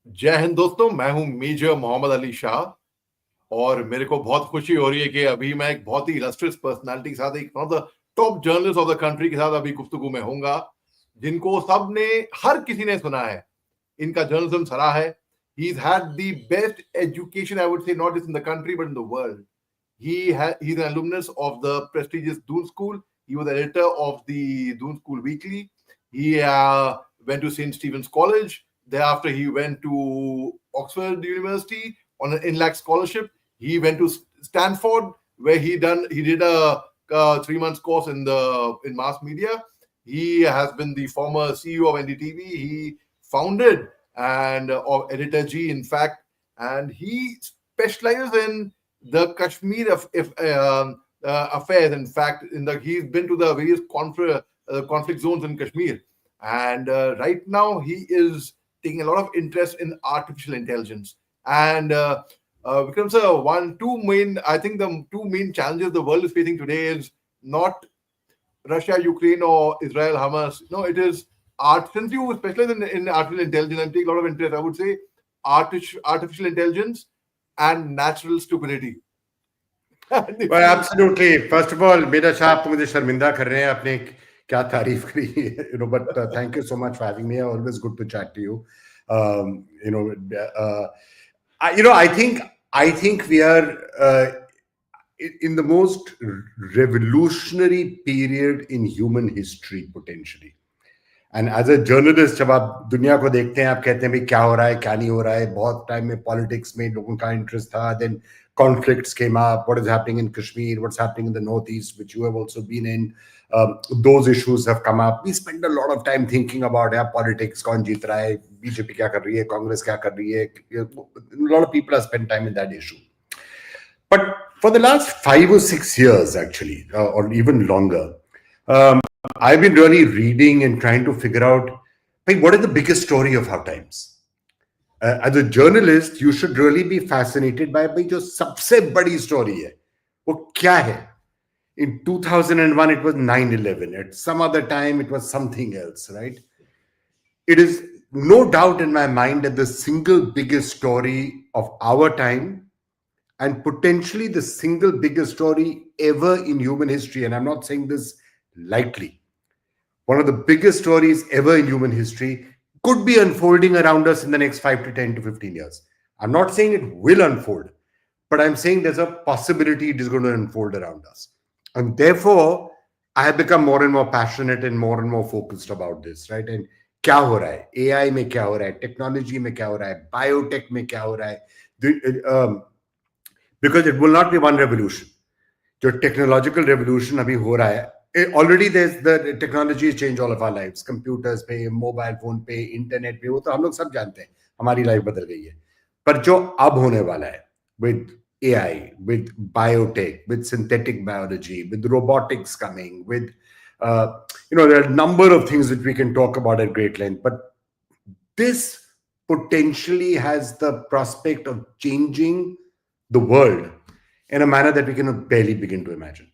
जय हिंद दोस्तों, मैं हूं मेजर मोहम्मद अली शाह और मेरे को बहुत खुशी हो रही है कि अभी मैं एक बहुत ही इलस्ट्रियस पर्सनालिटी के साथ, एक one of the top journalist of the country के साथ अभी गुफ्तगू में होऊंगा, जिनको सबने, हर किसी ने सुना है, इनका जर्नलिज्म सराहा है. He's had the best education, I would say, not just in the country but in the world. He's an alumnus of the prestigious Doon School. He was the editor of the Doon School Weekly. He went to St. Stephen's College. Thereafter, he went to Oxford University on an INLAC scholarship. He went to Stanford, where he did a 3 months course in mass media. He has been the former CEO of NDTV. He founded and of Editorji, in fact, and he specializes in the Kashmir affairs. In fact, he's been to the various conflict zones in Kashmir, and right now he is taking a lot of interest in artificial intelligence. And Vikram sir, I think the two main challenges the world is facing today is not Russia, Ukraine, or Israel, Hamas. No, it is art. Since you specialize in artificial intelligence and take a lot of interest, I would say artificial intelligence and natural stupidity. Well, absolutely. First of all, Major Shah, आप तो मुझे शर्मिंदा कर रहे हैं आपने क्या तारीफ करी है, but thank you so much for having me. Always good to chat to you. I think we are in the most revolutionary period in human history potentially. And as a journalist, जब आप दुनिया को देखते हैं, आप कहते हैं भाई क्या हो रहा है, क्या नहीं हो रहा है. बहुत टाइम में पॉलिटिक्स में लोगों का इंटरेस्ट था. Then conflicts came up. What is happening in Kashmir? What's happening in the Northeast, which you have also been in? Those issues have come up. We spend a lot of time thinking about politics. कौन जीत रहा है? BJP क्या कर रही है? Congress क्या कर रही है? A lot of people have spent time in that issue. But for the last 5 or 6 years, actually, or even longer, I've been really reading and trying to figure out, hey, what is the biggest story of our times? As a journalist, you should really be fascinated by जो सबसे बड़ी story है, वो क्या है? In 2001, it was 9/11. At some other time, it was something else, right? It is no doubt in my mind that the single biggest story of our time, and potentially the single biggest story ever in human history, and I'm not saying this lightly, one of the biggest stories ever in human history could be unfolding around us in the next 5 to 10 to 15 years. I'm not saying it will unfold, but I'm saying there's a possibility it is going to unfold around us. And therefore, I have become more and more passionate and more focused about this, right? And क्या हो रहा है? AI में क्या हो रहा है? Technology में क्या हो रहा है? Biotech में क्या हो रहा है? Because it will not be one revolution. जो technological revolution अभी हो रहा है, already there's the technology has changed all of our lives. Computers पे, mobile phone पे, internet पे, वो तो हम लोग सब जानते हैं, हमारी लाइफ बदल गई है. पर जो अब होने वाला है, with AI, with biotech, with synthetic biology, with robotics coming, with there are a number of things that we can talk about at great length. But this potentially has the prospect of changing the world in a manner that we can barely begin to imagine.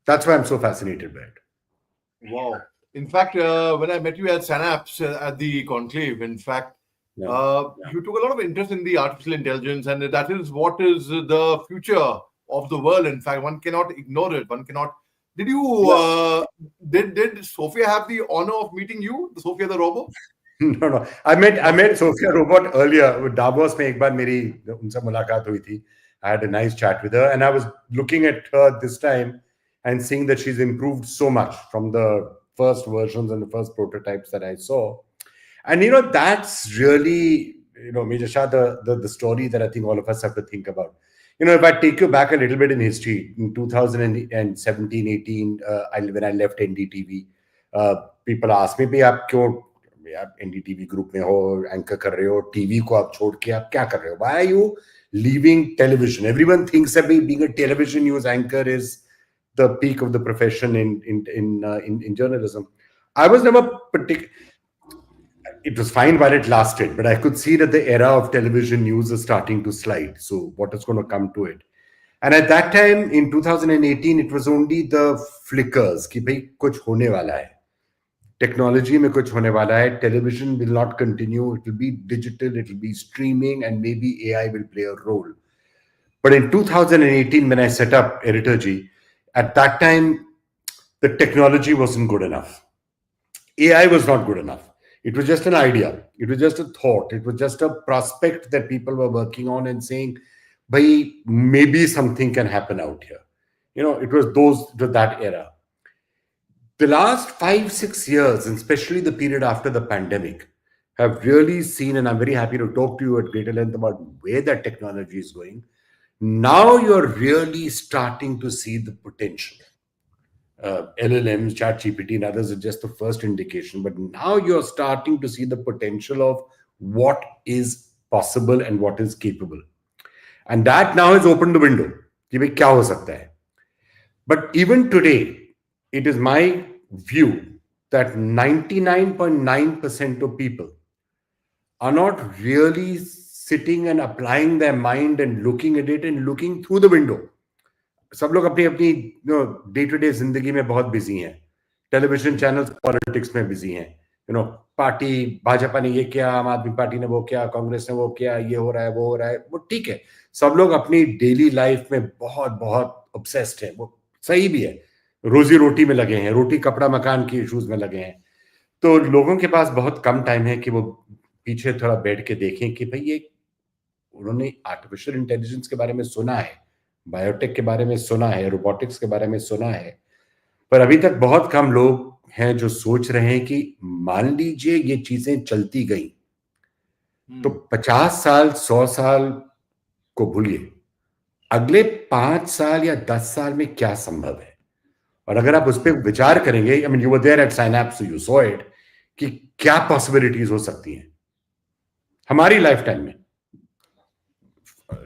That's why I'm so fascinated by it. Wow. In fact, when I met you at Synapse at the conclave, in fact, you took a lot of interest in the artificial intelligence, and that is what is the future of the world. In fact, one cannot ignore it. One cannot. Did you? Did Sophia have the honor of meeting you, Sophia the robot? No. I met Sophia robot earlier. Davos में एक बार मेरी उनसे मुलाकात हुई थी. I had a nice chat with her, and I was looking at her this time and seeing that she's improved so much from the first versions and the first prototypes that I saw. And that's really Major Shah, the story that I think all of us have to think about. If I take you back a little bit in history, in 2017, 18, when I left NDTV, people asked me, "Bhai, aap kyun NDTV group mein ho, anchor kar rahe ho, TV ko aap chhod ke aap kya kar rahe ho? Why are you leaving television?" Everyone thinks that being a television news anchor is the peak of the profession in journalism. I was never particular. It was fine while it lasted, but I could see that the era of television news is starting to slide. So what is going to come to it? And at that time, in 2018, it was only the flickers कि भाई कुछ होने वाला है. Technology में कुछ होने वाला है. Television will not continue. It will be digital. It will be streaming, and maybe AI will play a role. But in 2018, when I set up Editorji, at that time the technology wasn't good enough. AI was not good enough. It was just an idea. It was just a thought. It was just a prospect that people were working on and saying, "Bhai, maybe something can happen out here." It was that era. The last 5-6 years, and especially the period after the pandemic, have really seen, and I'm very happy to talk to you at greater length about where that technology is going. Now you're really starting to see the potential. LLMs, ChatGPT, and others are just the first indication, but now you're starting to see the potential of what is possible and what is capable. And that now has opened the window. कि भाई क्या हो सकता है. But even today, it is my view that 99.9% of people are not really sitting and applying their mind and looking at it and looking through the window. सब लोग अपनी अपनी डे टू डे जिंदगी में बहुत बिजी हैं. Television channels politics में busy हैं. पार्टी भाजपा ने ये किया, आम आदमी पार्टी ने वो किया, कांग्रेस ने वो किया, ये हो रहा है, वो हो रहा है. वो ठीक है, सब लोग अपनी डेली लाइफ में बहुत बहुत ऑब्सेस्ड है. वो सही भी है, रोजी रोटी में लगे हैं, रोटी कपड़ा मकान की इश्यूज में लगे हैं. तो लोगों के पास बहुत कम टाइम है कि वो पीछे थोड़ा बैठ के देखें कि भाई ये उन्होंने आर्टिफिशियल इंटेलिजेंस के बारे में सुना है, बायोटेक के बारे में सुना है, रोबोटिक्स के बारे में सुना है, पर अभी तक बहुत कम लोग हैं जो सोच रहे हैं कि मान लीजिए ये चीजें चलती गई तो 50 साल 100 साल को भूलिए, अगले 5 साल या 10 साल में क्या संभव है. और अगर आप उस पर विचार करेंगे, I mean you were there at synapse, you saw it, कि क्या पॉसिबिलिटीज हो सकती हैं हमारी लाइफ टाइम में.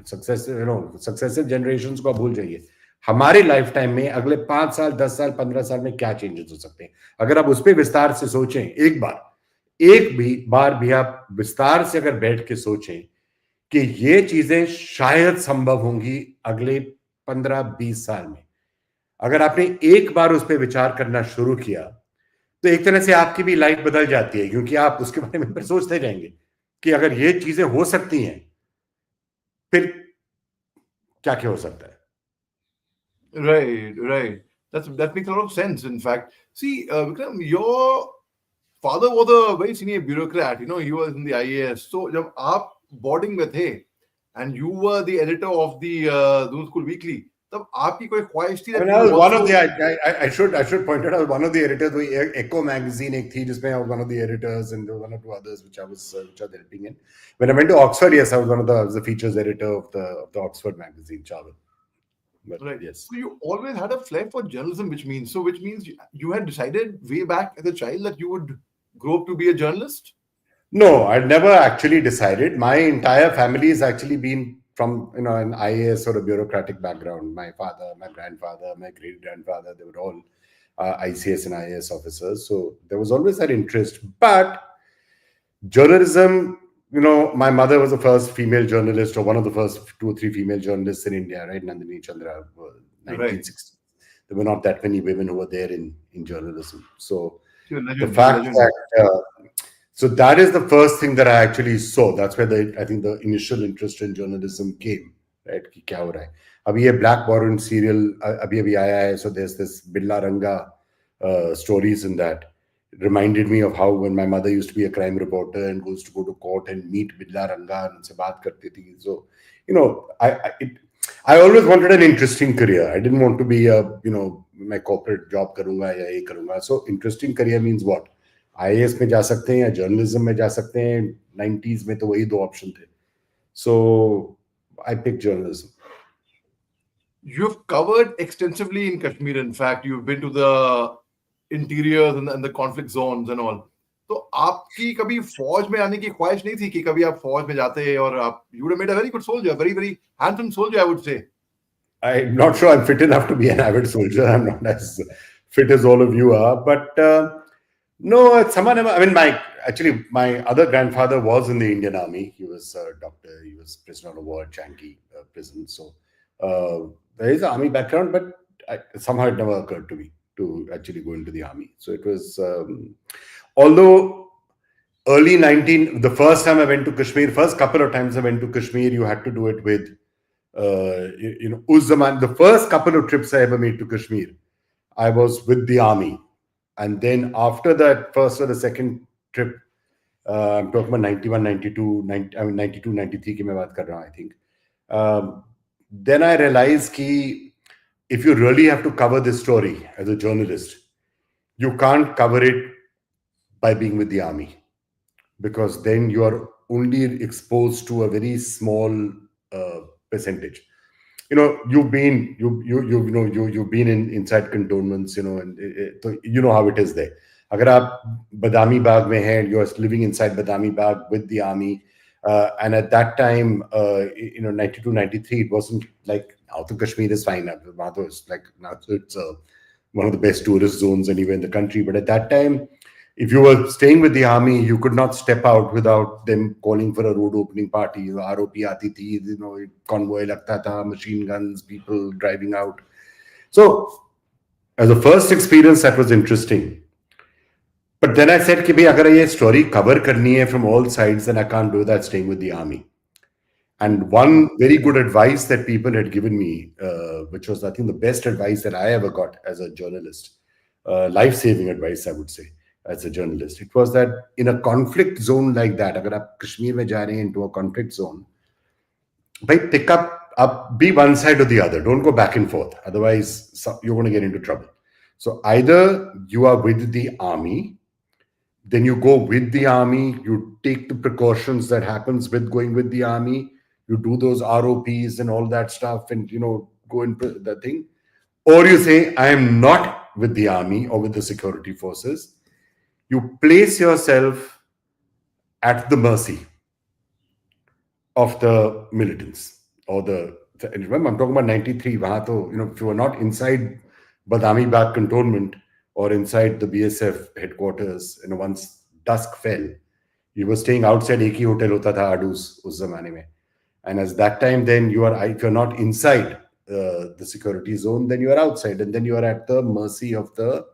सक्सेसिव जनरेशंस को भूल जाइए, हमारे लाइफ टाइम में अगले 5 साल 10 साल 15 साल में क्या चेंजेस हो सकते हैं. अगर आप उस पर विस्तार से सोचें, एक बार भी आप विस्तार से अगर बैठ के सोचें कि ये चीजें शायद संभव होंगी अगले 15-20 साल में, अगर आपने एक बार उस पर विचार करना शुरू किया तो एक तरह से आपकी भी लाइफ बदल जाती है, क्योंकि आप उसके बारे में फिर सोचते रहेंगे कि अगर ये चीजें हो सकती हैं फिर क्या क्या हो सकता है. Right. That makes a lot of sense. In fact, see, Vikram, your father was a very senior bureaucrat. He was in the IAS. So, जब आप boarding में थे, and you were the editor of the Doon School Weekly, तब आपकी कोई ख्वाहिश थी? I mean, I was one of the. I should point out, I was one of the editors. वही Echo magazine एक थी जिसमें I was one of the editors, and there were one or two others which I was helping in. When I went to Oxford, yes, I was one of the features editor of the Oxford magazine, Charar. But right. Yes. So you always had a flair for journalism, which means you had decided way back as a child that you would grow up to be a journalist? No, I'd never actually decided. My entire family has actually been from an IAS or a bureaucratic background. My father, my grandfather, my great grandfather, they were all ICS and IAS officers. So there was always that interest. But journalism, my mother was the first female journalist, or one of the first 2 or 3 female journalists in India, right? Nandini Chandra, 1960. There were not that many women who were there in journalism. So the fact that so that is the first thing that I actually saw. That's where I think the initial interest in journalism came, right? कि क्या हो रहा है. अभी ये Black Warren serial अभी आया है. So there's this Billa Ranga stories in that. It reminded me of how when my mother used to be a crime reporter and used to go to court and meet Billa Ranga and उनसे बात करती थी. So I always wanted an interesting career. I didn't want to be मैं corporate job करूंगा या ये करूंगा. So interesting career means what? IAS में जा सकते हैं या जर्नलिज्म में जा सकते हैं. 90s में तो वही 2 ऑप्शन थे. So I picked journalism. You've covered extensively in Kashmir. In fact, you've been to the interiors and the conflict zones and all. तो आपकी कभी फौज में आने की ख्वाहिश नहीं थी कि कभी आप फौज में जाते और आप you would have made a very good soldier, very very handsome soldier, I would say. I'm not sure I'm fit enough to be an avid soldier. I'm not as fit as all of you are, but no, my other grandfather was in the Indian Army. He was a doctor. He was prisoner of war, Changi prison. So there is an army background, but somehow it never occurred to me. to actually go into the army. So it was, although the first time I went to Kashmir, first couple of times I went to Kashmir, you had to do it with, the first couple of trips I ever made to Kashmir, I was with the army. And then after that first or the second trip, I'm talking about 91, 92, 92, 93 ki main baat kar raha hu, I think. Then I realized ki if you really have to cover this story as a journalist, you can't cover it by being with the army, because then you are only exposed to a very small percentage. You've been inside cantonments, and you know how it is there. Agar aap Badami Bagh mein hai, you're living inside Badami Bagh with the army, and at that time, 92, 93, it wasn't like now to Kashmir is fine. Now it's like now it's one of the best tourist zones anywhere in the country. But at that time, if you were staying with the army, you could not step out without them calling for a road opening party. ROP aati thi, convoy lagta tha, machine guns, people driving out. So as a first experience, that was interesting. But then I said, ki bhai, agar ye story cover karni hai from all sides, then I can't do that staying with the army. And one very good advice that people had given me, which was, I think, the best advice that I ever got as a journalist, life-saving advice, I would say, as a journalist. It was that in a conflict zone like that, agar aap Kashmir mein ja rahe hain into a conflict zone, pick up, be one side or the other. Don't go back and forth. Otherwise, you're going to get into trouble. So either you are with the army, then you go with the army, you take the precautions that happens with going with the army, you do those ROPs and all that stuff, and go into the thing. Or you say, I am not with the army or with the security forces. You place yourself at the mercy of the militants or and remember, I'm talking about 93. If you were not inside Badami Bagh cantonment or inside the BSF headquarters, once dusk fell, you were staying outside. Ek hi hotel hota tha Adus us zamane mein. And as that time, then if you're not inside the security zone, then you are outside, and then you are at the mercy of the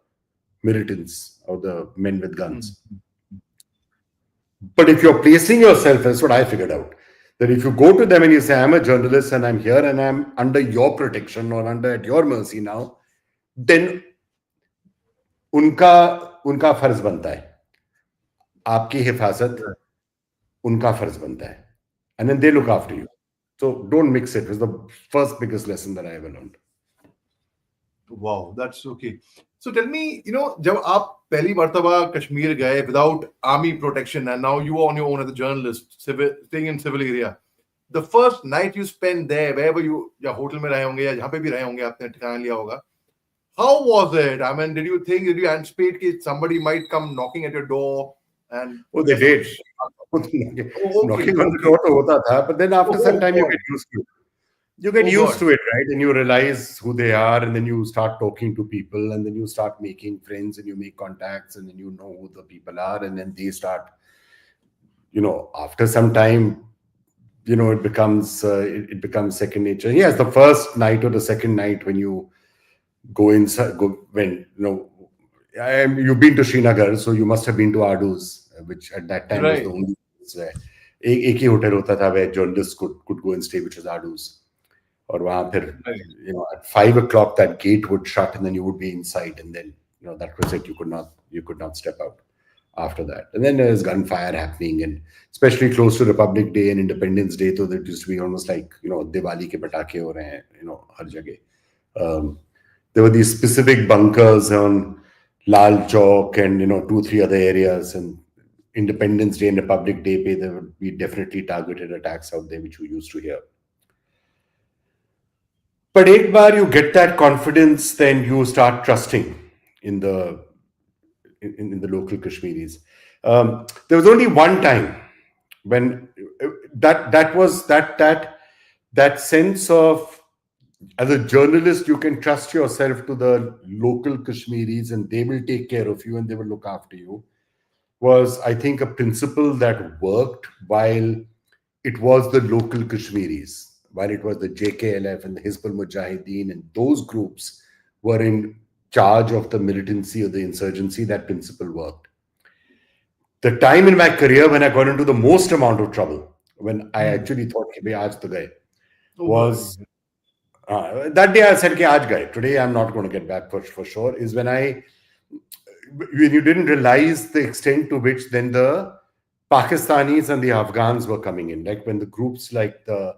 militants or the men with guns. But if you're placing yourself, that's what I figured out, that if you go to them and you say, I'm a journalist and I'm here and I'm under your protection or at your mercy now, then उनका फर्ज बनता है, आपकी हिफाजत उनका फर्ज बनता है, and then they look after you. So don't mix it. It was the first biggest lesson that I ever learned. Wow, that's okay. So tell me, जब आप पहली मर्तबा कश्मीर गए without army protection, and now you are on your own as a journalist, staying in civil area, the first night you spent there, wherever you, या hotel में रहे होंगे या जहाँ पे भी रहे होंगे, आपने ठिकाना लिया होगा, how was it? I mean, did you anticipate that somebody might come knocking at your door? And they did. Knocking on the door hota tha, but then after some time you get used to it. You get used to it, right? And you realize who they are, and then you start talking to people, and then you start making friends, and you make contacts, and then you know who the people are, and then they start, after some time, it becomes second nature. Yes, the first night or the second night when you go inside, you've been to Srinagar, so you must have been to Adus, which at that time was the only place where एक ही hotel होता था where journalists could go and stay, which was Adus. Or वहाँ फिर, at 5 o'clock that gate would shut, and then you would be inside, and then that was it. You could not step out after that. And then there's gunfire happening, and especially close to Republic Day and Independence Day, so that used to be almost like Diwali ke patake ho rahe hain, har jagah. There were these specific bunkers on Lal Chowk and 2-3 other areas, and Independence Day and Republic Day, there would be definitely targeted attacks out there, which we used to hear. But ek baar you get that confidence, then you start trusting in the local Kashmiris. There was only one time when that sense of, as a journalist, you can trust yourself to the local Kashmiris and they will take care of you and they will look after you, was, I think, a principle that worked while it was the local Kashmiris, while it was the JKLF and the Hizbul Mujahideen, and those groups were in charge of the militancy or the insurgency, that principle worked. The time in my career when I got into the most amount of trouble, when I actually thought, "Hey, aaj to gaye," was that day I said, "Ki aaj gaye. Today I'm not going to get back for sure." Is when you didn't realize the extent to which then the Pakistanis and the Afghans were coming in, like when the groups like the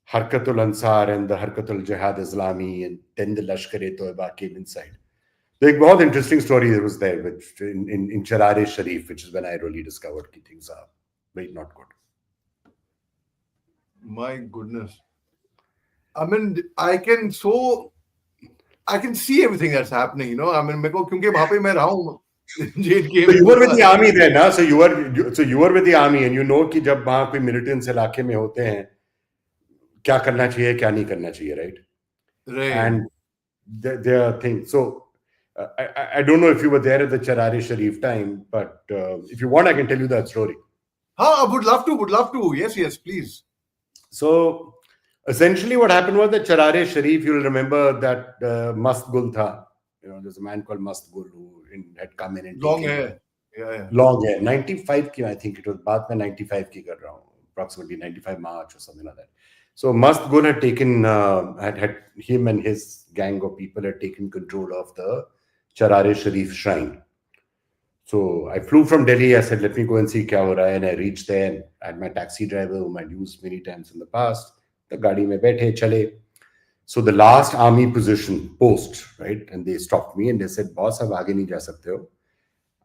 Harkatul Ansar and the Harkatul Jihad Islami and then the Lashkar-e-Toiba came inside. The बहुत interesting story was there, which in Charar-e-Sharief, which is when I really discovered that things are very not good. My goodness. I mean, I can see everything that's happening, you know. I mean, because वहाँ पे मैं रहा हूँ. So you were with the army there, na? So you were with the army, and you know कि जब वहाँ कोई militants इलाके में होते हैं, क्या करना चाहिए, क्या नहीं करना चाहिए, right? Right. And there are things. So I don't know if you were there at the Charar-e-Sharief time, but if you want, I can tell you that story. I would love to. Yes, please. So essentially what happened was that Charar-e-Sharif, you'll remember that Mast Gul tha. You know, there's a man called Mast Gul who had come in and long hair. Yeah. Long hair. 95 ki, I think it was. Baat mein 95 ki kar raha hu. Approximately 95 March or something like that. So Mast Gul had taken, had him and his gang of people had taken control of the Charar-e-Sharif shrine. So I flew from Delhi. I said, let me go and see kya ho raha hai. And I reached there and I had my taxi driver, whom I'd used many times in the past. The gaadi mein baithe, chale. So the last army position, post, right? And they stopped me and they said, boss, ab aage nahi ja sakte ho.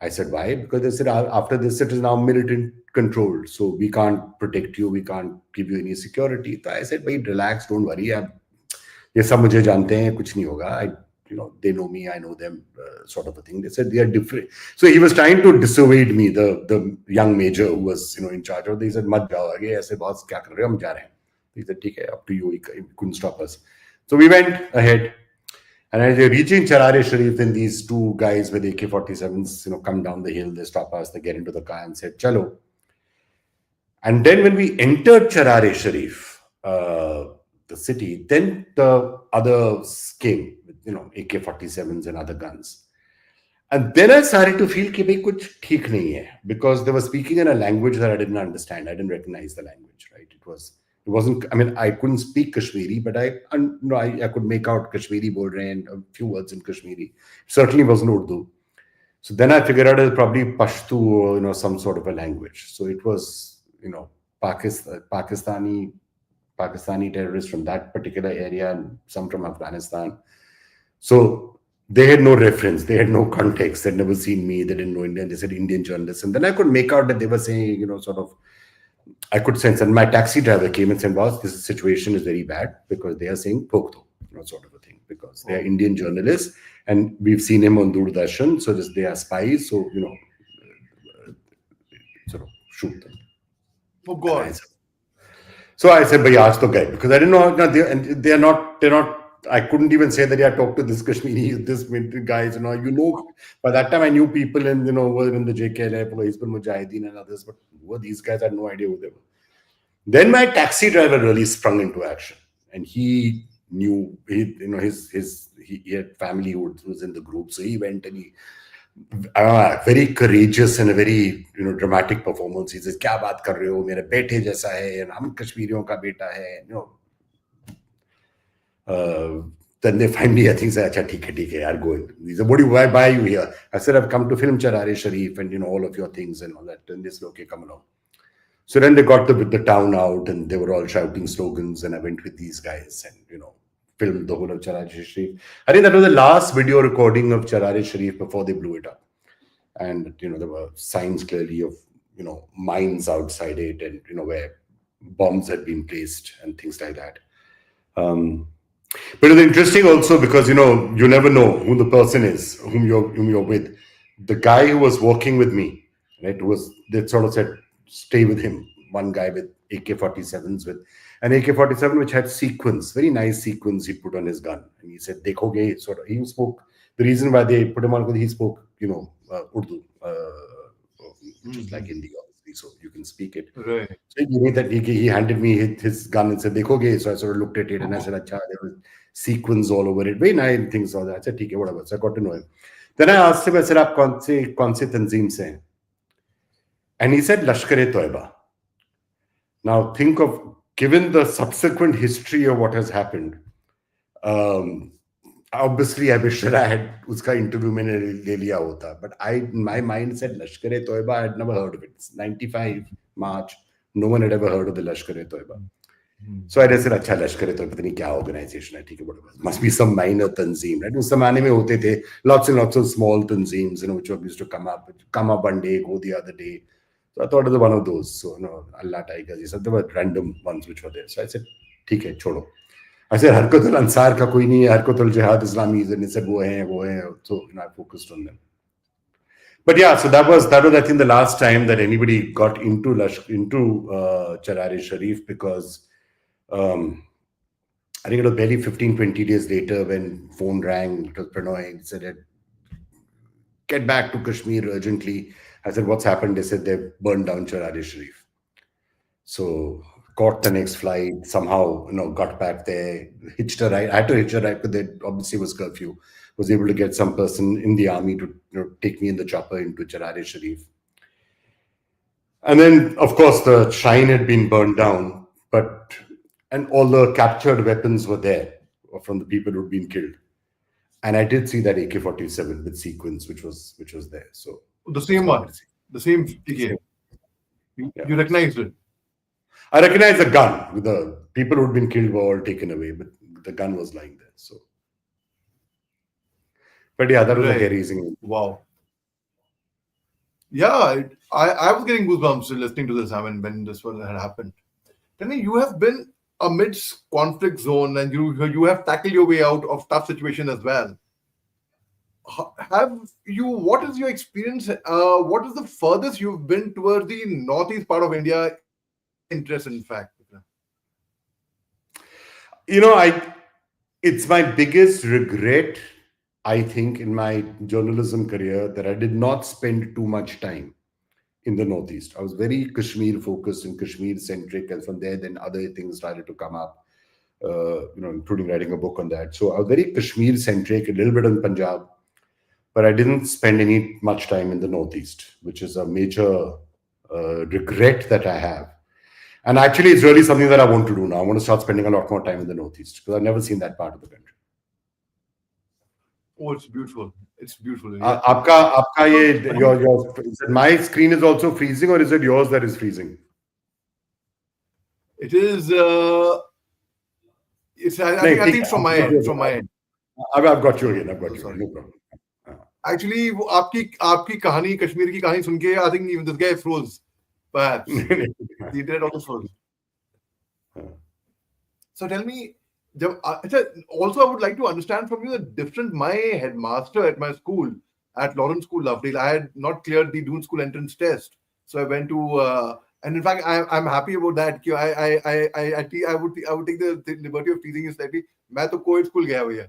I said, why? Because they said, after this, it is now militant controlled. So we can't protect you. We can't give you any security. So I said, bhai, relax, don't worry. Ye sab mujhe jante hain, kuch nahi hoga. You know, they know me, I know them, sort of a thing. They said they are different. So he was trying to dissuade me, the young major who was, you know, in charge of. They said, mat jao aage, aise boss kya kar rahe ho, hum ja rahe hain. He said, theek hai, up to you. He couldn't stop us. So we went ahead. And as we're reaching Charar-e-Sharif, then these two guys with AK-47s, you know, come down the hill. They stop us. They get into the car and said, "Chalo." And then when we entered Charar-e-Sharif, the city, then the others came with, you know, AK-47s and other guns. And then I started to feel कि भाई कुछ ठीक नहीं है, because they were speaking in a language that I didn't understand. I didn't recognize the language, right? It wasn't, I mean, I couldn't speak Kashmiri, but I could make out Kashmiri bol rahe and a few words in Kashmiri. Certainly wasn't Urdu. So then I figured out it was probably Pashto or, you know, some sort of a language. So it was, you know, Pakistani terrorists from that particular area and some from Afghanistan. So they had no reference, they had no context, they'd never seen me, they didn't know Indian, they said Indian journalists. And then I could make out that they were saying, you know, sort of, I could sense, and my taxi driver came and said, boss, this situation is very bad because they are saying Pokto, you know, sort of a thing, because they are Indian journalists and we've seen him on Doordarshan, so they are spies, so, you know, sort of shoot them. Oh God. So I said, bhai, aaj to gaye, because I didn't know, they're not, I couldn't even say that, yeah, talk to this Kashmiri, this guys, you know, by that time I knew people in, you know, were in the JKLF, Hizbul Mujahideen and others, but who were these guys? I had no idea who they were. Then my taxi driver really sprung into action, and he knew, he had family who was in the group, so he went and he, very courageous and a very, you know, dramatic performance. He says, "Kya baat kar rahe ho? Mere bete jaisa hai, and hum Kashmiriyon ka beta hai," you know. Then they finally, I think, said, "Acha, theek hai, yaar, go in." He said, why are you here? I said, "I've come to film Charar-e-Sharif and, you know, all of your things and all that." And they said, "Okay, come along." So then they got the town out and they were all shouting slogans, and I went with these guys and, you know, filmed the whole of Charar-e-Sharif. I think that was the last video recording of Charar-e-Sharif before they blew it up. And, you know, there were signs clearly of, you know, mines outside it and, you know, where bombs had been placed and things like that. But it's interesting also because, you know, you never know who the person is, whom you're with. The guy who was working with me, right, they sort of said, stay with him. One guy with AK-47s, with an AK-47 which had sequins, very nice sequins he put on his gun. And he said, "Dekhoge," sort of, he spoke, the reason why they put him on, because he spoke, you know, Urdu, which is like Hindi, obviously, so you can speak it. Right. So he handed me his gun and said, "Dekhoge." So I sort of looked at it and I said, "Acha." sequins all over it, very nice things all that. I said, okay, whatever. So I got to know him. Then I asked him, I said, "Aap kaun se tanzeem se hain?" And he said, Lashkar-e-Toiba. Now think of, given the subsequent history of what has happened, obviously I wish that I had uska interview maine le liya hota, but my mind said Lashkar-e-Toiba. I had never heard of it. It's 95 March. No one had ever heard of the Lashkar-e-Toiba. So I said, अच्छा लश्कर-ए-तोयबा पता नहीं क्या organization है, ठीक है, whatever. Must be some minor tanzeem, right? उस जमाने में होते थे lots and lots of small tanzeems, which used to come up one day, go the other day. So I thought it was one of those. So Allah Tigers, so there were random ones which were there. So I said, ठीक है, छोड़ो. I said, Harkatul Ansar का कोई नहीं है, Harkatul Jihad Islami, and he said, वो हैं. So I focused on them. But yeah, so that was I think the last time that anybody got into Charar-e-Sharief, because I think it was barely 15-20 days later when phone rang. It was Prannoy. He said, "Get back to Kashmir urgently." I said, "What's happened?" They said they've burned down Charar-e-Sharief. So caught the next flight, somehow got back there, hitched a ride. I had to hitch a ride because there obviously was curfew. Was able to get some person in the army to take me in the chopper into Charar-e-Sharief. And then, of course, the shrine had been burned down, and all the captured weapons were there from the people who'd been killed. And I did see that AK-47 with sequence, which was there. So the same one, the same AK. You recognized it? I recognized the gun. With the people who'd been killed were all taken away, but the gun was lying there. So, but yeah, that was a hair-raising. Wow. Yeah, I was getting goosebumps listening to this. I mean, when this one had happened. Tell me, you have been amidst conflict zone, and you have tackled your way out of tough situation as well. What is your experience? What is the furthest you've been towards the northeast part of India? Interest, in fact. It's my biggest regret, I think, in my journalism career, that I did not spend too much time in the Northeast. I was very Kashmir focused and Kashmir centric, and from there, then other things started to come up, including writing a book on that. So I was very Kashmir centric, a little bit on Punjab, but I didn't spend much time in the Northeast, which is a major regret that I have. And actually, it's really something that I want to do now. I want to start spending a lot more time in the Northeast because I've never seen that part of the country. Oh, it's beautiful. It's beautiful. My screen is also freezing, or is it yours that is freezing? It is. I think from my end. I've got you again. No problem. Actually, आपकी कहानी, कश्मीर की कहानी सुन के, I think even this guy froze. Perhaps the internet also froze. So tell me. Also, I would like to understand from you the difference. My headmaster at my school, at Lawrence School, Lovedale, I had not cleared the Doon School entrance test. So I went to, and in fact, I'm happy about that. I would take the liberty of teasing you slightly. मैं तो co-ed school गया भैया.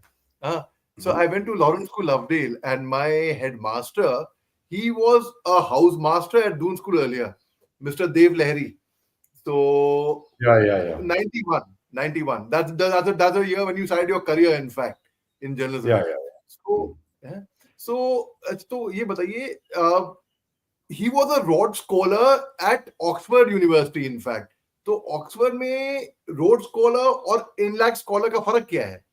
So I went to Lawrence School, Lovedale, and my headmaster, he was a house master at Doon School earlier, Mr. Dev Lahiri. So yeah. 91. That's a year when you started your career, in fact, in journalism. Yeah. So ये बताइए, he was a Rhodes Scholar at Oxford University, in fact. तो Oxford में Rhodes Scholar और Inlac Scholar का फर्क क्या है?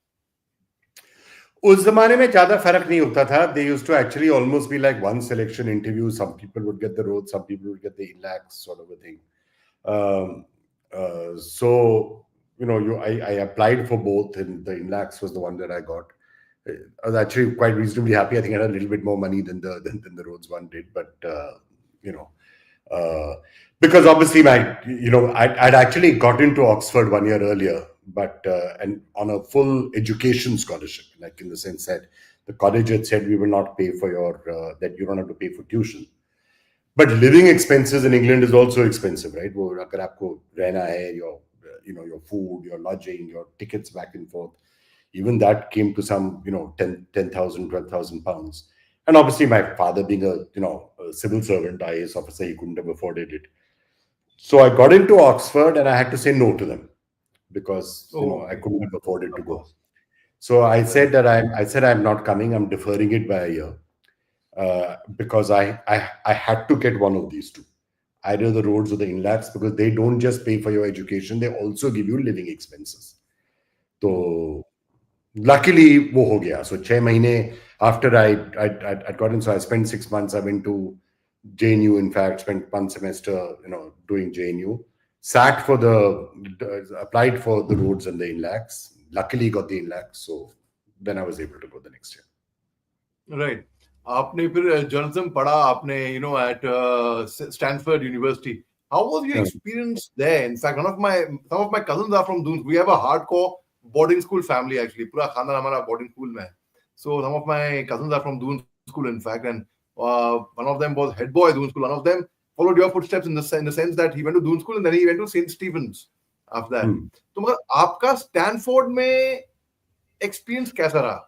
उस जमाने में ज्यादा फर्क नहीं होता था. They used to actually almost be like one selection interview. Some people would get the Rhodes, some people would get the Inlac, sort of a thing. So I applied for both, and the Inlacs was the one that I got. I was actually quite reasonably happy. I think I had a little bit more money than the Rhodes one did, but because obviously I'd actually got into Oxford 1 year earlier, but and on a full education scholarship, like in the sense that the college had said we will not pay for your that you don't have to pay for tuition. But living expenses in England is also expensive, right? वो अगर आपको रहना है, your food, your lodging, your tickets back and forth, even that came to some 10,000, 12,000 pounds. And obviously my father being a civil servant, IAS officer, he couldn't have afforded it. So I got into Oxford and I had to say no to them because I couldn't have afforded to go. So I said that I'm not coming. I'm deferring it by a year because I had to get one of these two, either the roads or the inlets, because they don't just pay for your education, they also give you living expenses. So luckily वो हो गया. So 6 महीने after I'd gotten, so I spent 6 months. I went to JNU, in fact, spent one semester, doing JNU, sat for applied for the roads and the inlets. Luckily got the inlets. So then I was able to go the next year. Right. आपने फिर journalism पढ़ा आपने at Stanford University. How was your experience there? In fact, some of my cousins are from Doon. We have a hardcore boarding school family actually. पूरा खानदान हमारा boarding school में है. So some of my cousins are from Doon School, in fact, and one of them was head boy Doon School. One of them followed your footsteps in the sense that he went to Doon School and then he went to St. Stephen's after that. तो मगर आपका Stanford में experience कैसा रहा?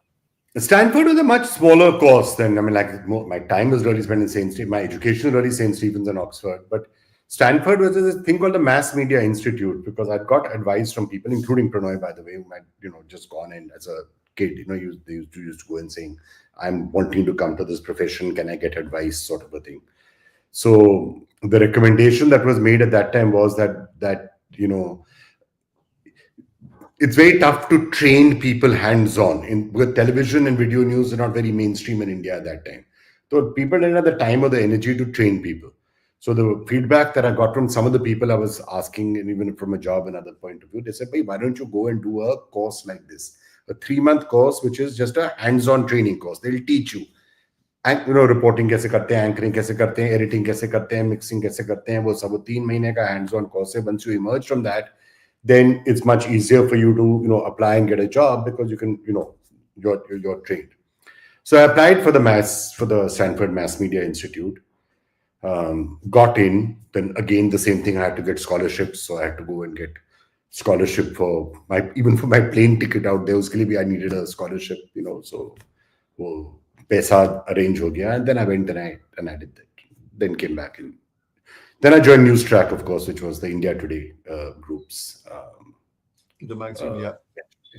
Stanford was a much smaller course than, my time was really spent in St. Stephen's, my education was really St. Stephen's and Oxford. But Stanford was this thing called the Mass Media Institute, because I'd got advice from people, including Pranoy, by the way, who had, just gone in as a kid, they used to go and saying, I'm wanting to come to this profession, can I get advice, sort of a thing. So the recommendation that was made at that time was that it's very tough to train people hands-on because television and video news are not very mainstream in India at that time. So people didn't have the time or the energy to train people. So the feedback that I got from some of the people I was asking, and even from a job and other point of view, they said, "Hey, why don't you go and do a course like this? A 3-month course, which is just a hands-on training course. They'll teach you. And reporting कैसे करते हैं, anchoring कैसे करते हैं, editing कैसे करते हैं, mixing कैसे करते हैं, वो सब 3 महीने का hands-on course है. Once you emerge from that, then it's much easier for you to apply and get a job, because you can you're trained." So I applied for the Stanford Mass Media Institute, got in. Then again the same thing, I had to get scholarships, so I had to go and get scholarship for my plane ticket out there. Uske liye bhi I needed a scholarship, so wo paisa arrange ho gaya, and then I went and I did that. Then came back in. Then I joined News Track, of course, which was the India Today groups. The magazine, yeah.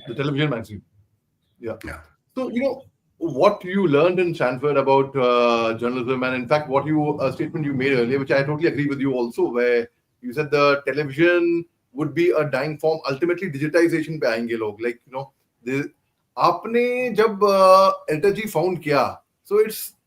The television magazine. Yeah. So, what you learned in Stanford about journalism, and in fact, a statement you made earlier, which I totally agree with you also, where you said the television would be a dying form. Ultimately, digitization पे आएंगे लोग. Like, आपने जब Editorji found किया, so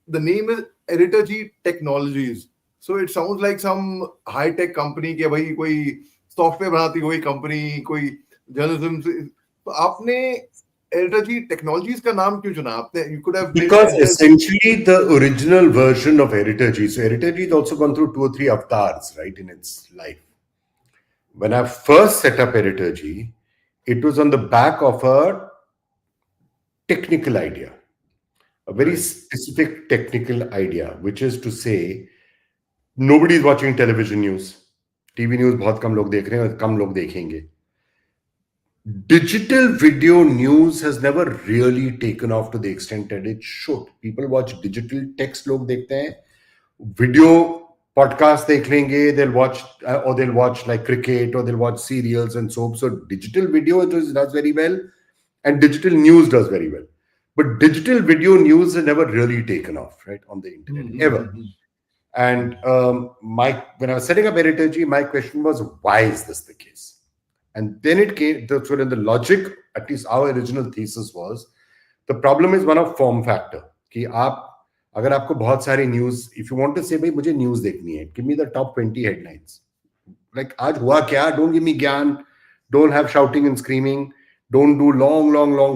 the name is Editorji Technologies. So it sounds like some high-tech company के भाई कोई software बनाती कोई company, कोई journalism. तो आपने Editorji Technologies का नाम क्यों चुना आपने? You could have, because essentially the original version of Editorji. So Editorji has also gone through 2 or 3 avatars, right, in its life. When I first set up Editorji, it was on the back of a technical idea, a very specific technical idea, which is to say, nobody is watching television news. TV news बहुत कम लोग देख रहे हैं और कम लोग देखेंगे. Digital video news has never really taken off to the extent that it should. People watch digital text, लोग देखते हैं. Video podcast देख लेंगे. They'll watch like cricket, or they'll watch serials and soaps. So digital video does very well, and digital news does very well. But digital video news has never really taken off, right, on the internet, ever. And when I was setting up Editorji, my question was, why is this the case? And then it came, so the logic, at least our original thesis was, the problem is one of form factor. कि अगर आपको बहुत सारी news, if you want to say, भाई मुझे news देखनी है, give me the top 20 headlines. Like आज हुआ क्या? Don't give me ज्ञान. Don't have shouting and screaming. Don't do long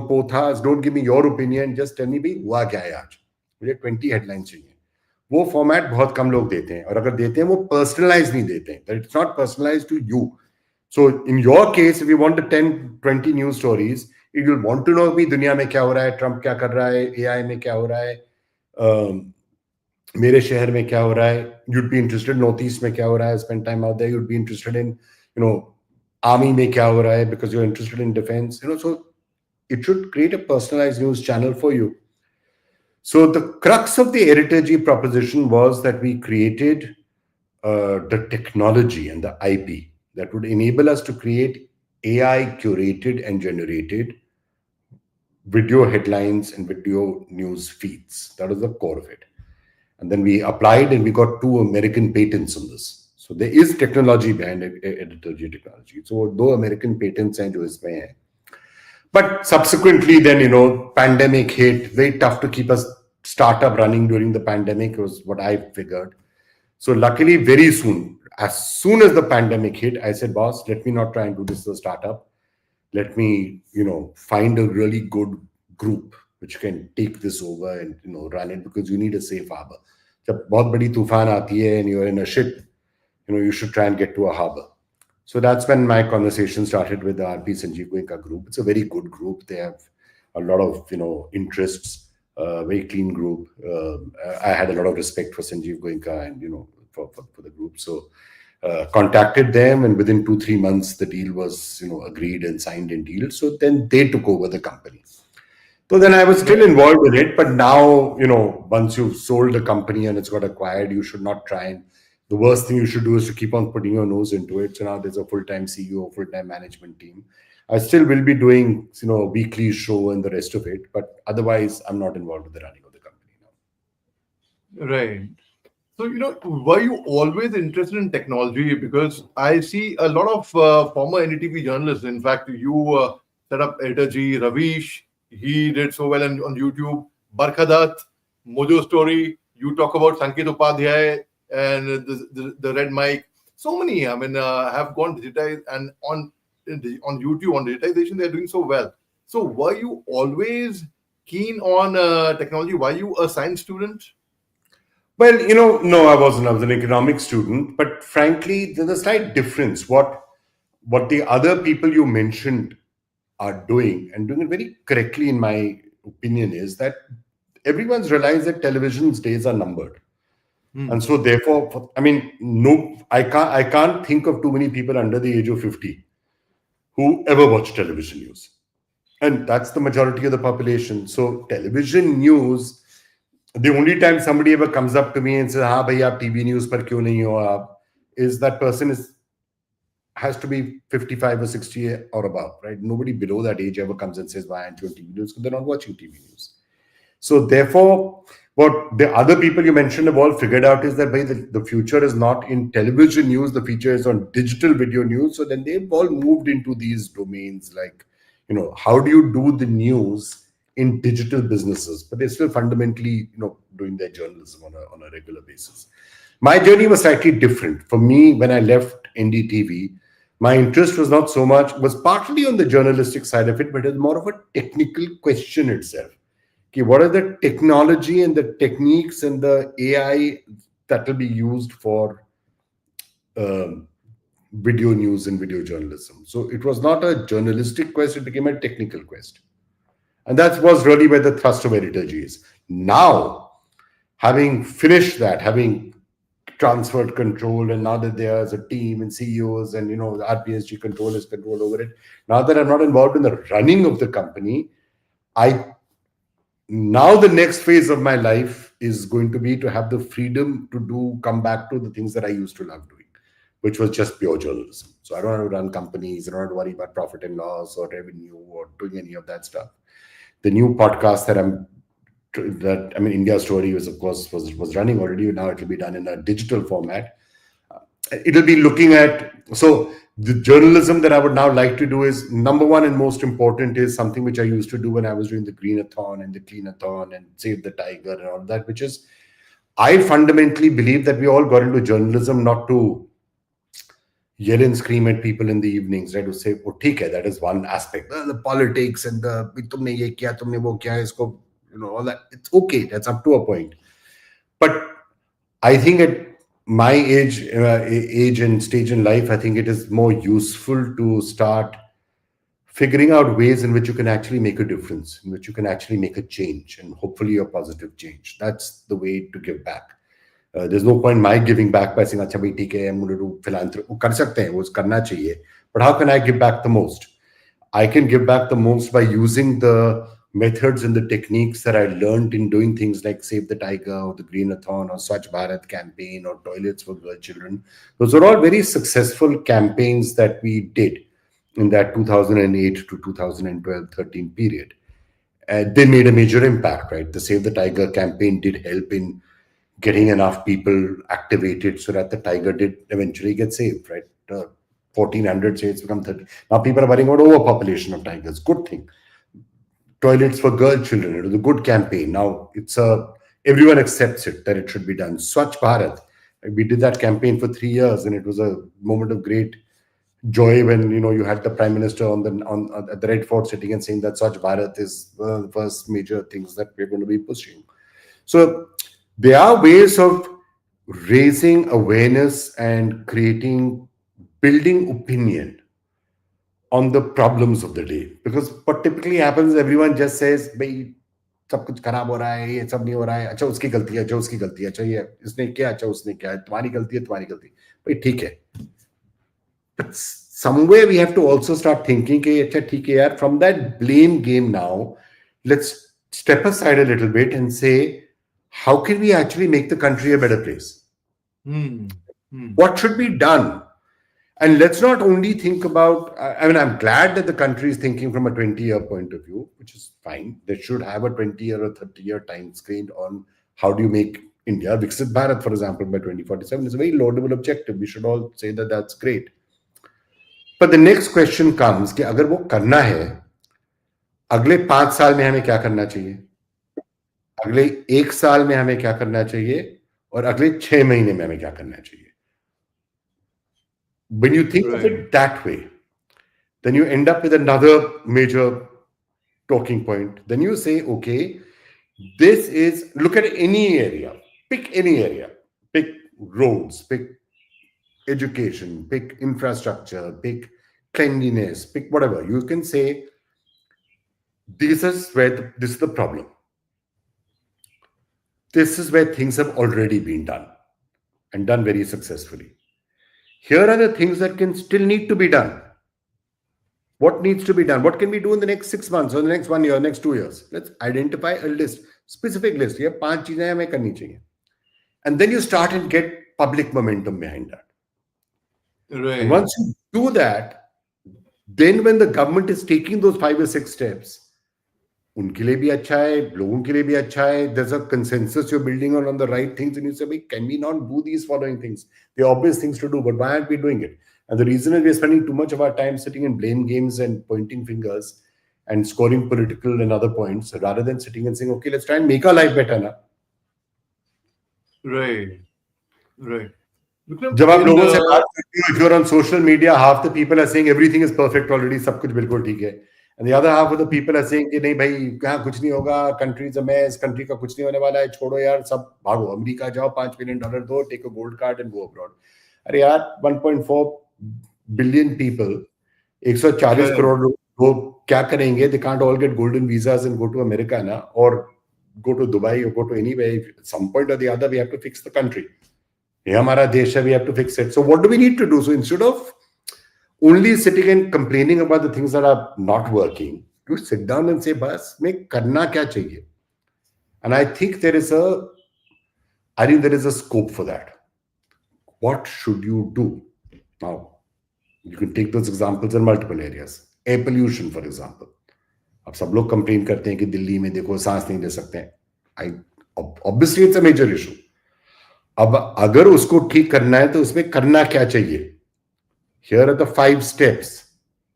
pothas. Don't give me your opinion. Just tell me, भाई हुआ क्या है आज? मुझे 20 headlines चाहिए. वो फॉर्मेट बहुत कम लोग देते हैं, और अगर देते हैं वो पर्सनलाइज नहीं देते हैं. It's not personalized to you. So in your case, if you want the 10-20 news stories, you will want to know कि दुनिया में क्या हो रहा है, ट्रम्प क्या कर रहा है, AI में क्या हो रहा है, मेरे शहर में क्या हो रहा है. You'd be interested in Northeast में क्या हो रहा है, spend time out there. You'd be interested in, army में क्या हो रहा है, because you're interested in defense. So it should create a personalized news channel for you. So the crux of the Editorji proposition was that we created the technology and the IP that would enable us to create AI curated and generated video headlines and video news feeds. That was the core of it. And then we applied and we got 2 American patents on this. So there is technology behind Editorji technology. So 2 American patents hain jo isme hai. But subsequently then, pandemic hit, very tough to keep a startup running during the pandemic was what I figured. So luckily, very soon as the pandemic hit, I said, boss, let me not try and do this as a startup. Let me, find a really good group which can take this over and, run it, because you need a safe harbor. जब बहुत बड़ी तूफान आती है and you're in a ship, you should try and get to a harbor. So that's when my conversation started with the RP Sanjeev Goenka group. It's a very good group. They have a lot of, interests, very clean group. I had a lot of respect for Sanjeev Goenka and, for the group. So contacted them, and within 2-3 months, the deal was, agreed and signed in deal. So then they took over the company. So then I was still involved in it, but now, once you've sold the company and it's got acquired, you should not try and, the worst thing you should do is to keep on putting your nose into it. So now there's a full-time CEO, full-time management team. I still will be doing, a weekly show and the rest of it, but otherwise I'm not involved with the running of the company now. Right. So, were you always interested in technology? Because I see a lot of former NDTV journalists. In fact, you set up Editorji, Ravish, he did so well on YouTube. Barkhadat, Mojo Story, you talk about Sanket Upadhyay and the Red Mic. So many, have gone digitized, and on YouTube, on digitization, they're doing so well. So were you always keen on technology? Were you a science student? Well, no, I wasn't. I was an economics student. But frankly, there's a slight difference. What the other people you mentioned are doing, and doing it very correctly, in my opinion, is that everyone's realized that television's days are numbered. And so therefore, I can't think of too many people under the age of 50 who ever watch television news. And that's the majority of the population. So television news, the only time somebody ever comes up to me and says, "Ha, bhai, aap TV news par kyun nahi ho aap," is that person has to be 55 or 60 or above, right? Nobody below that age ever comes and says, "Why aren't you on TV news?" Because they're not watching TV news. So therefore, what the other people you mentioned have all figured out is that the future is not in television news, the future is on digital video news. So then they've all moved into these domains, like, how do you do the news in digital businesses? But they're still fundamentally, doing their journalism on a regular basis. My journey was slightly different. For me, when I left NDTV, my interest was not so much, was partly on the journalistic side of it, but it was more of a technical question itself. Okay, what are the technology and the techniques and the AI that will be used for video news and video journalism? So it was not a journalistic quest, it became a technical quest. And that was really where the thrust of Editorji is. Now, having finished that, having transferred control, and now that there's a team and CEOs and, the RPSG control is control over it. Now that I'm not involved in the running of the company, now the next phase of my life is going to be to have the freedom to come back to the things that I used to love doing, which was just pure journalism. So I don't have to run companies, I don't have to worry about profit and loss or revenue or doing any of that stuff. The new podcast India Story was, of course, was running already. Now it will be done in a digital format. It'll be looking at, so the journalism that I would now like to do is, number one and most important, is something which I used to do when I was doing the Greenathon and the Cleanathon and Save the Tiger and all that, which is, I fundamentally believe that we all got into journalism not to yell and scream at people in the evenings, right? To say, oh, theek hai, that is one aspect. The politics and the, tumne ye kiya, tumne wo kiya, isko, all that. It's okay. That's up to a point. But I think at my age and stage in life, I think it is more useful to start figuring out ways in which you can actually make a difference, in which you can actually make a change, and hopefully a positive change. That's the way to give back. There's no point in my giving back by saying, "Acha bhai, theek hai, I'm going to do philanthropy." Kar sakte hain, wo karna chahiye. But how can I give back the most? I can give back the most by using the methods and the techniques that I learned in doing things like Save the Tiger or the Greenathon or Swachh Bharat campaign or Toilets for Girl Children. Those are all very successful campaigns that we did in that 2008 to 2012-13 period. they made a major impact, right? The Save the Tiger campaign did help in getting enough people activated so that the tiger did eventually get saved, right? 1,400 say it's become 30. Now people are worrying about overpopulation of tigers. Good thing. Toilets for girl children. It was a good campaign. Now everyone accepts it that it should be done. Swachh Bharat. We did that campaign for 3 years, and it was a moment of great joy when you had the Prime Minister at the Red Fort sitting and saying that Swachh Bharat is one of the first major things that we're going to be pushing. So there are ways of raising awareness and building opinion on the problems of the day. Because what typically happens, everyone just says, "Bhai, सब कुछ खराब हो रहा है, ये सब नहीं हो रहा है, अच्छा उसकी गलती है, अच्छा उसकी गलती है, अच्छा ये इसने किया, अच्छा उसने किया, तुम्हारी गलती है, तुम्हारी गलती." भाई ठीक है. But somewhere we have to also start thinking कि अच्छा ठीक है यार, from that blame game now, let's step aside a little bit and say, how can we actually make the country a better place? What should be done? And let's not only think about, I'm glad that the country is thinking from a 20-year point of view, which is fine. They should have a 20-year or 30-year time scale on how do you make India, Viksit Bharat, for example, by 2047. It's a very laudable objective. We should all say that that's great. But the next question comes कि अगर वो करना है, अगले 5 साल में हमें क्या करना चाहिए, अगले 1 साल में हमें क्या करना चाहिए, और अगले 6 महीने में हमें क्या करना चाहिए. When you think of it that way, then you end up with another major talking point. Then you say, okay, look at any area, pick any area, pick roads, pick education, pick infrastructure, pick cleanliness, pick whatever. You can say, this is the problem. This is where things have already been done and done very successfully. Here are the things that can still need to be done. What needs to be done? What can we do in the next 6 months or the next 1 year, next 2 years? Let's identify a list, specific list. Here, 5 चीजें हमें करनी चाहिए. And then you start and get public momentum behind that. Right. And once you do that, then when the government is taking those 5 or 6 steps, उनके लिए भी अच्छा है, लोगों के लिए भी अच्छा है. There's a consensus you're building on the right things, and you say, can we not do these following things? They're obvious things to do, but why aren't we doing it? And the reason is we're spending too much of our time sitting in blame games and pointing fingers and scoring political and other points, rather than sitting and saying, okay, let's try and make our life better now. Right. जब आप लोगों से बात करते हो, if you're on social media, half the people are saying everything is perfect already, सब कुछ बिल्कुल ठीक है. And the other half of the people are saying कि नहीं भाई, कहाँ कुछ नहीं होगा, country is a mess, country का कुछ नहीं होने वाला है, छोड़ो यार, सब भागो, अमेरिका जाओ, $5 million दो, take a gold card and go abroad. अरे यार, 1.4 billion people, 140 करोड़ लोग, वो क्या करेंगे? They can't all get golden visas and go to America ना, or go to Dubai or go to anywhere. At some point or the other, we have to fix the country. ये हमारा देश है, we have to fix it. So what do we need to do? So instead of only sitting and complaining about the things that are not working, you sit down and say, "Bas, मैं करना क्या चाहिए?" And I think there is a scope for that. What should you do? Now, you can take those examples in multiple areas. Air pollution, for example. अब सब लोग complain करते हैं कि दिल्ली में देखो सांस नहीं ले सकते हैं. Obviously it's a major issue. अब अगर उसको ठीक करना है तो उसमें करना क्या चाहिए? Here are the 5 steps.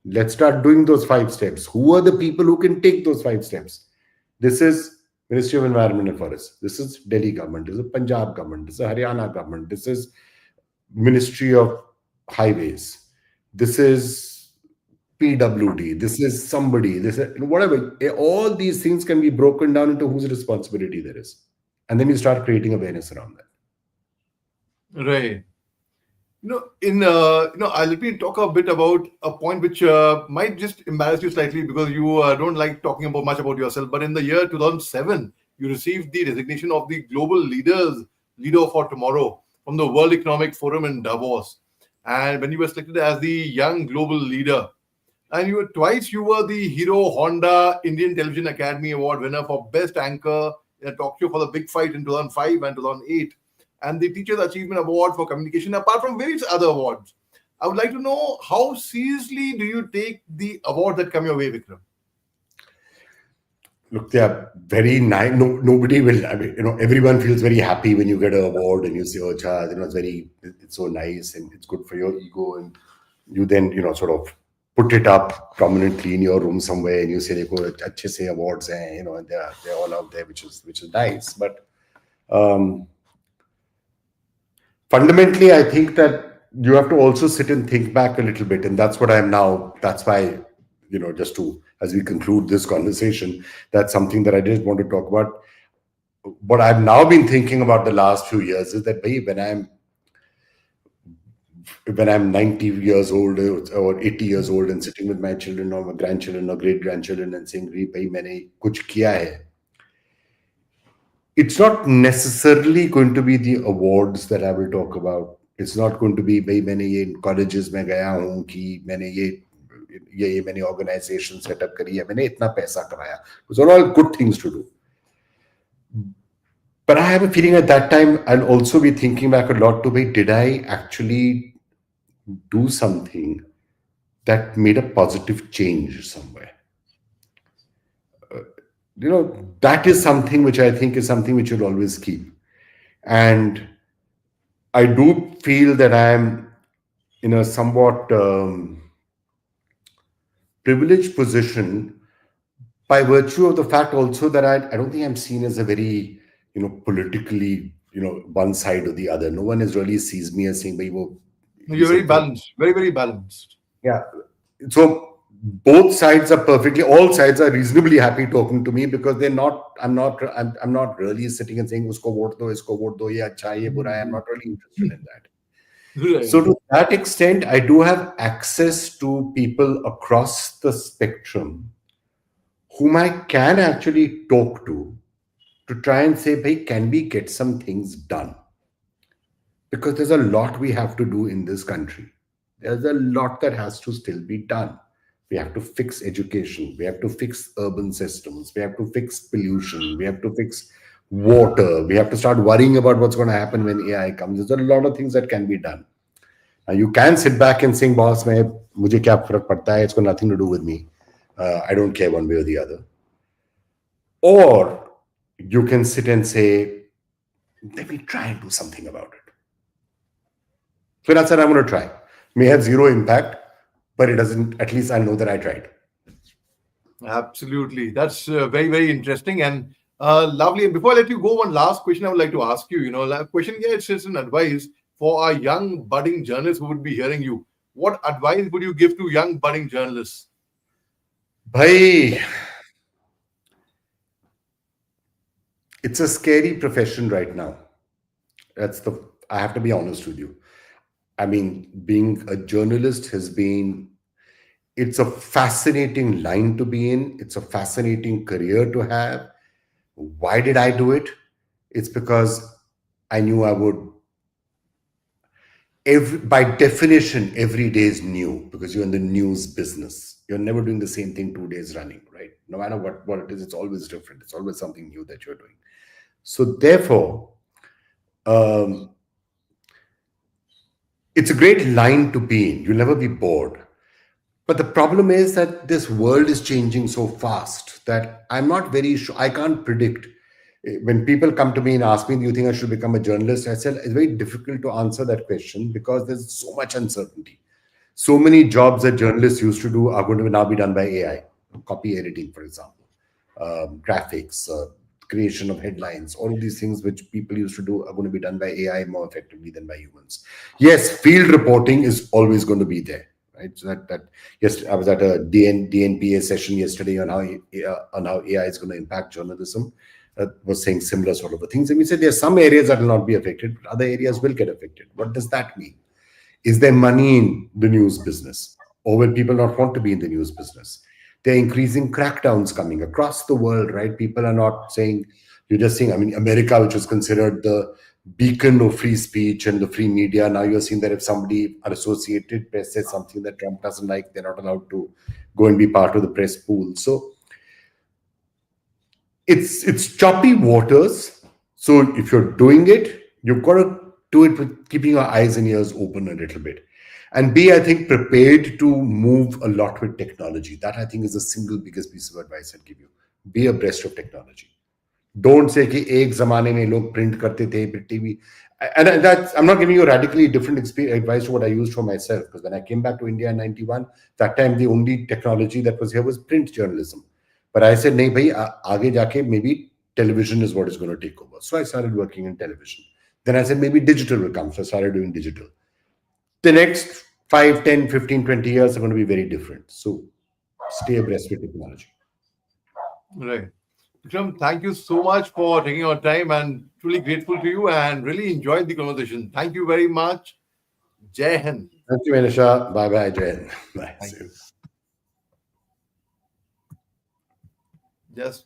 Let's start doing those 5 steps. Who are the people who can take those 5 steps? This is Ministry of Environment and Forests. This is Delhi government. This is Punjab government. This is Haryana government. This is Ministry of Highways. This is PWD. This is somebody. This is whatever. All these things can be broken down into whose responsibility there is. And then you start creating awareness around that. Right. Let me talk a bit about a point which might just embarrass you slightly because you don't like talking much about yourself. But in the year 2007, you received the designation of the Global Leader for Tomorrow from the World Economic Forum in Davos. And when you were selected as the Young Global Leader, and you were the Hero Honda Indian Television Academy Award winner for Best Anchor in a talk show for The Big Fight in 2005 and 2008. And the Teacher's Achievement Award for Communication, apart from various other awards. I would like to know, how seriously do you take the awards that come your way, Vikram? Look, they are very nice. No, nobody will. I mean, everyone feels very happy when you get an award and you say, "Oh, cha, it's so nice and it's good for your ego." And you then, sort of put it up prominently in your room somewhere, and you say, "Dekho, अच्छे से awards हैं," and they're all out there, which is nice. But fundamentally, I think that you have to also sit and think back a little bit, and that's what I'm now. That's why, just to as we conclude this conversation, that's something that I just want to talk about. What I've now been thinking about the last few years is that, when I'm 90 years old or 80 years old and sitting with my children or my grandchildren or great grandchildren and saying, "Bhai, मैंने कुछ किया है," it's not necessarily going to be the awards that I will talk about. It's not going to be, "Bhai, मैंने ये colleges में गया हूँ कि मैंने ये मैंने organization set up करी है, मैंने इतना पैसा कमाया." Those are all good things to do. But I have a feeling at that time, I'll also be thinking back a lot to, did I actually do something that made a positive change somewhere? That is something which I think is something which you'll always keep. And I do feel that I'm in a somewhat privileged position by virtue of the fact also that I don't think I'm seen as a very, politically, one side or the other. No one has really sees me as saying, You're very balanced, very, very balanced. Yeah. So both sides are all sides are reasonably happy talking to me, because I'm not really sitting and saying, usko vote do, ye acha hai, ye bura hai. I'm not really interested in that. Right. So to that extent, I do have access to people across the spectrum whom I can actually talk to try and say, "Bhai, can we get some things done?" Because there's a lot we have to do in this country. There's a lot that has to still be done. We have to fix education. We have to fix urban systems. We have to fix pollution. We have to fix water. We have to start worrying about what's going to happen when AI comes. There's a lot of things that can be done. Now, you can sit back and think, "Boss, mujhe kya farak padta hai? It's got nothing to do with me. I don't care one way or the other." Or you can sit and say, "Let me try and do something about it." So that's what I'm going to try. May have zero impact, but it doesn't. At least I know that I tried. Absolutely. That's very, very interesting and lovely. And before I let you go, one last question I would like to ask you. Question here, it's just an advice for our young budding journalists who would be hearing you. What advice would you give to young budding journalists? Bhai, it's a scary profession right now. I have to be honest with you. I mean, being a journalist it's a fascinating line to be in. It's a fascinating career to have. Why did I do it? It's because I knew I would. By definition, every day is new because you're in the news business. You're never doing the same thing 2 days running, right? No matter what it is, it's always different. It's always something new that you're doing. So therefore, it's a great line to be in. You'll never be bored. But the problem is that this world is changing so fast that I'm not very sure. I can't predict. When people come to me and ask me, "Do you think I should become a journalist?" I said, it's very difficult to answer that question because there's so much uncertainty. So many jobs that journalists used to do are going to now be done by AI. Copy editing, for example, graphics, creation of headlines, all of these things which people used to do are going to be done by AI more effectively than by humans. Yes, field reporting is always going to be there. Right. So yes, I was at a DNPA session yesterday on how AI is going to impact journalism. Was saying similar sort of things, and we said there are some areas that will not be affected, but other areas will get affected. What does that mean? Is there money in the news business, or will people not want to be in the news business? There are increasing crackdowns coming across the world. Right? People are not saying. You're just saying. I mean, America, which was considered the beacon of free speech and the free media, now you're seeing that if somebody are Associated Press says something that Trump doesn't like, they're not allowed to go and be part of the press pool. So it's choppy waters. So if you're doing it, you've got to do it with keeping your eyes and ears open a little bit, and be, I think, prepared to move a lot with technology. That, I think, is the single biggest piece of advice I'd give you. Be abreast of technology. Don't say कि एक ज़माने में लोग print करते थे, TV. And I'm not giving you a radically different advice to what I used for myself, because when I came back to India in 91, that time the only technology that was here was print journalism. But I said, nahi bhai, aage jaake maybe television is what is going to take over. So I started working in television. Then I said, maybe digital will come. So I started doing digital. The next 5, 10, 15, 20 years are going to be very different. So stay abreast with technology. Right. Vikram, thank you so much for taking your time, and truly grateful to you and really enjoyed the conversation. Thank you very much. Jai Hind. Thank you, Manisha. Bye-bye, Jai Hind. Bye. Thank you. Just